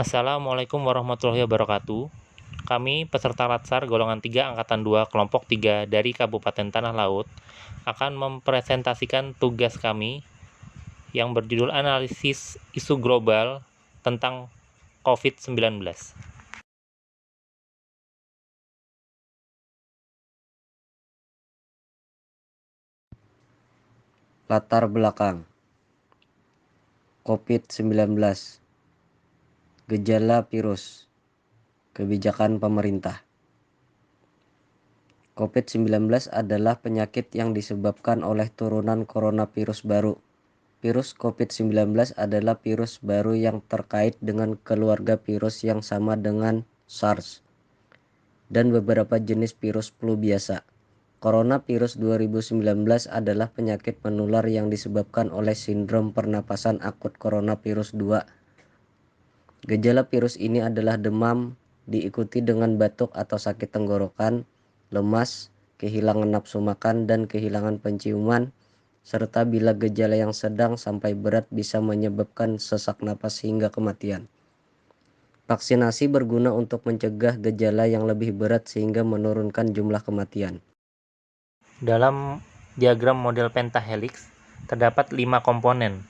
Assalamualaikum warahmatullahi wabarakatuh. Kami, peserta Latsar golongan 3 Angkatan 2 Kelompok 3 dari Kabupaten Tanah Laut, akan mempresentasikan tugas kami yang berjudul Analisis Isu Global tentang COVID-19. Latar belakang COVID-19, gejala virus, kebijakan pemerintah. COVID-19 adalah penyakit yang disebabkan oleh turunan coronavirus baru. Virus COVID-19 adalah virus baru yang terkait dengan keluarga virus yang sama dengan SARS dan beberapa jenis virus flu biasa. Coronavirus 2019 adalah penyakit menular yang disebabkan oleh sindrom pernapasan akut coronavirus 2. Gejala virus ini adalah demam, diikuti dengan batuk atau sakit tenggorokan, lemas, kehilangan nafsu makan dan kehilangan penciuman, serta bila gejala yang sedang sampai berat bisa menyebabkan sesak napas hingga kematian. Vaksinasi berguna untuk mencegah gejala yang lebih berat sehingga menurunkan jumlah kematian. Dalam diagram model pentahelix, terdapat 5 komponen.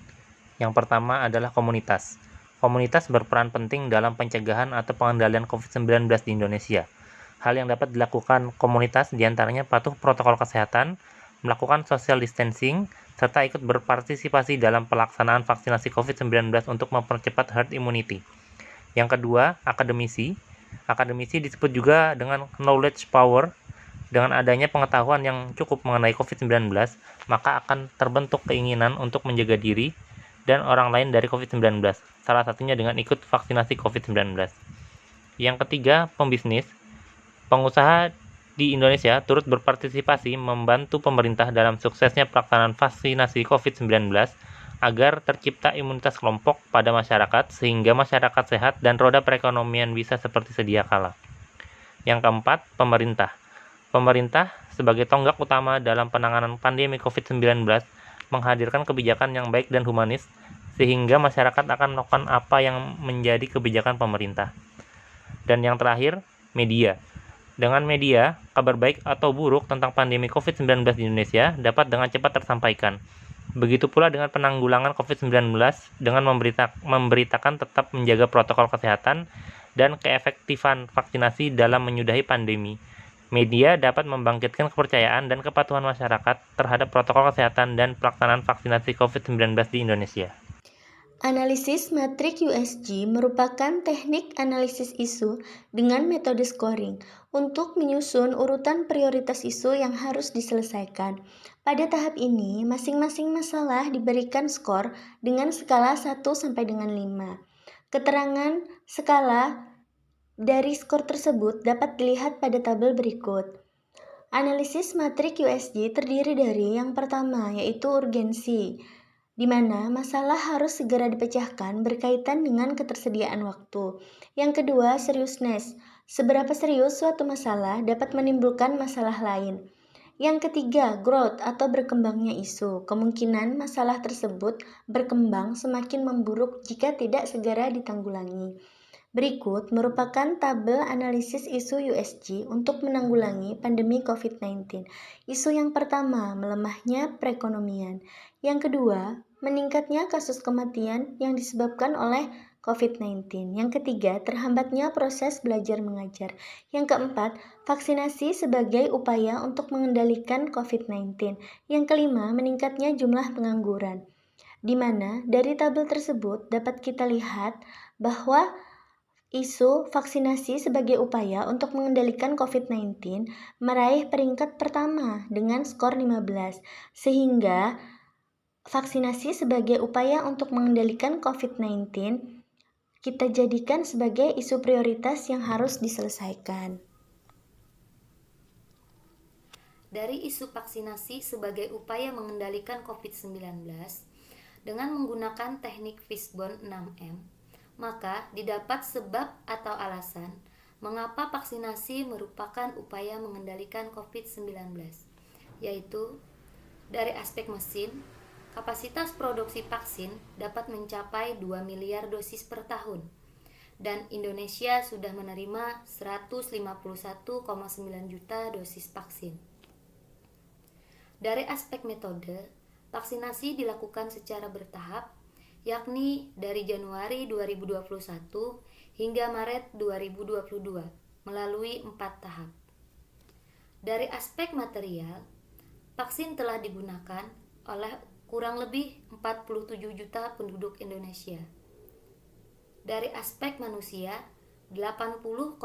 Yang pertama adalah komunitas. Komunitas berperan penting dalam pencegahan atau pengendalian COVID-19 di Indonesia. Hal yang dapat dilakukan komunitas diantaranya patuh protokol kesehatan, melakukan social distancing, serta ikut berpartisipasi dalam pelaksanaan vaksinasi COVID-19 untuk mempercepat herd immunity. Yang kedua, akademisi. Akademisi disebut juga dengan knowledge power. Dengan adanya pengetahuan yang cukup mengenai COVID-19, maka akan terbentuk keinginan untuk menjaga diri dan orang lain dari COVID-19, salah satunya dengan ikut vaksinasi COVID-19. Yang ketiga, pembisnis. Pengusaha di Indonesia turut berpartisipasi membantu pemerintah dalam suksesnya pelaksanaan vaksinasi COVID-19 agar tercipta imunitas kelompok pada masyarakat sehingga masyarakat sehat dan roda perekonomian bisa seperti sedia kala. Yang keempat, pemerintah. Pemerintah sebagai tonggak utama dalam penanganan pandemi COVID-19 menghadirkan kebijakan yang baik dan humanis sehingga masyarakat akan melakukan apa yang menjadi kebijakan pemerintah. Dan yang terakhir, media. Dengan media, kabar baik atau buruk tentang pandemi COVID-19 di Indonesia dapat dengan cepat tersampaikan. Begitu pula dengan penanggulangan COVID-19 dengan memberitakan tetap menjaga protokol kesehatan dan keefektifan vaksinasi dalam menyudahi pandemi. Media dapat membangkitkan kepercayaan dan kepatuhan masyarakat terhadap protokol kesehatan dan pelaksanaan vaksinasi COVID-19 di Indonesia. Analisis matrik USG merupakan teknik analisis isu dengan metode scoring untuk menyusun urutan prioritas isu yang harus diselesaikan. Pada tahap ini, masing-masing masalah diberikan skor dengan skala 1 sampai dengan 5. Keterangan skala dari skor tersebut dapat dilihat pada tabel berikut. Analisis matrik USG terdiri dari yang pertama yaitu urgensi, di mana masalah harus segera dipecahkan berkaitan dengan ketersediaan waktu. Yang kedua, seriousness. Seberapa serius suatu masalah dapat menimbulkan masalah lain. Yang ketiga, growth atau berkembangnya isu. Kemungkinan masalah tersebut berkembang semakin memburuk jika tidak segera ditanggulangi. Berikut merupakan tabel analisis isu USG untuk menanggulangi pandemi COVID-19. Isu yang pertama, melemahnya perekonomian. Yang kedua, meningkatnya kasus kematian yang disebabkan oleh COVID-19. Yang ketiga, terhambatnya proses belajar mengajar. Yang keempat, vaksinasi sebagai upaya untuk mengendalikan COVID-19. Yang kelima, meningkatnya jumlah pengangguran. Di mana dari tabel tersebut dapat kita lihat bahwa isu vaksinasi sebagai upaya untuk mengendalikan COVID-19 meraih peringkat pertama dengan skor 15, sehingga vaksinasi sebagai upaya untuk mengendalikan COVID-19 kita jadikan sebagai isu prioritas yang harus diselesaikan. Dari isu vaksinasi sebagai upaya mengendalikan COVID-19 dengan menggunakan teknik Fishbone 6M, maka didapat sebab atau alasan mengapa vaksinasi merupakan upaya mengendalikan COVID-19, yaitu dari aspek mesin, kapasitas produksi vaksin dapat mencapai 2 miliar dosis per tahun. dan Indonesia sudah menerima 151,9 juta dosis vaksin. Dari aspek metode, vaksinasi dilakukan secara bertahap, yakni dari Januari 2021 hingga Maret 2022 melalui 4 tahap. Dari aspek material, vaksin telah digunakan oleh kurang lebih 47 juta penduduk Indonesia. Dari aspek manusia, 80,8%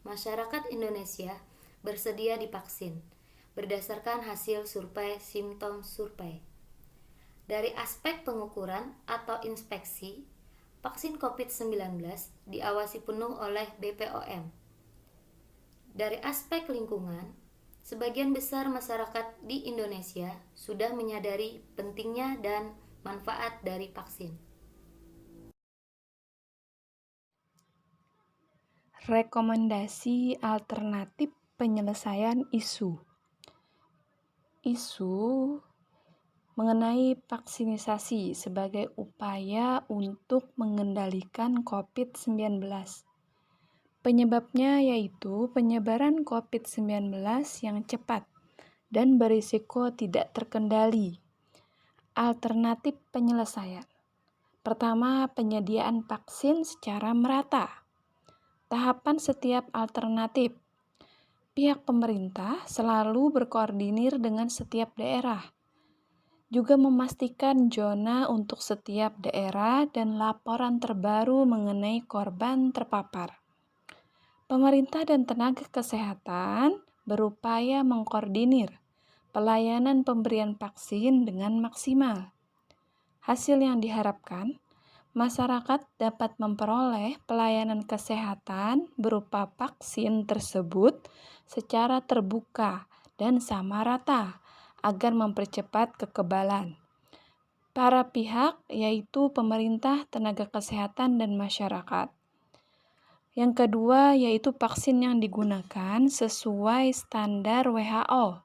masyarakat Indonesia bersedia divaksin berdasarkan hasil survei Simptom Survey. Dari aspek pengukuran atau inspeksi, vaksin COVID-19 diawasi penuh oleh BPOM. Dari aspek lingkungan, sebagian besar masyarakat di Indonesia sudah menyadari pentingnya dan manfaat dari vaksin. Rekomendasi alternatif penyelesaian isu mengenai vaksinasi sebagai upaya untuk mengendalikan COVID-19. Penyebabnya yaitu penyebaran COVID-19 yang cepat dan berisiko tidak terkendali. Alternatif penyelesaian. Pertama, penyediaan vaksin secara merata. Tahapan setiap alternatif. Pihak pemerintah selalu berkoordinir dengan setiap daerah. Juga memastikan zona untuk setiap daerah dan laporan terbaru mengenai korban terpapar. Pemerintah dan tenaga kesehatan berupaya mengkoordinir pelayanan pemberian vaksin dengan maksimal. Hasil yang diharapkan, masyarakat dapat memperoleh pelayanan kesehatan berupa vaksin tersebut secara terbuka dan sama rata agar mempercepat kekebalan. Para pihak yaitu pemerintah, tenaga kesehatan, dan masyarakat. Yang kedua yaitu vaksin yang digunakan sesuai standar WHO.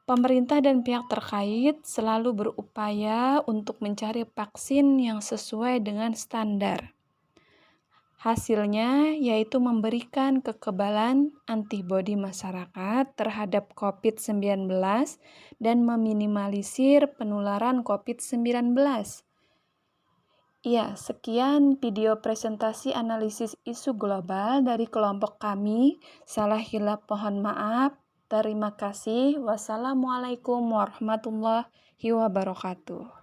Pemerintah dan pihak terkait selalu berupaya untuk mencari vaksin yang sesuai dengan standar. Hasilnya yaitu memberikan kekebalan antibodi masyarakat terhadap COVID-19 dan meminimalisir penularan COVID-19. Ya, sekian video presentasi analisis isu global dari kelompok kami. Salah hilaf mohon maaf. Terima kasih. Wassalamualaikum warahmatullahi wabarakatuh.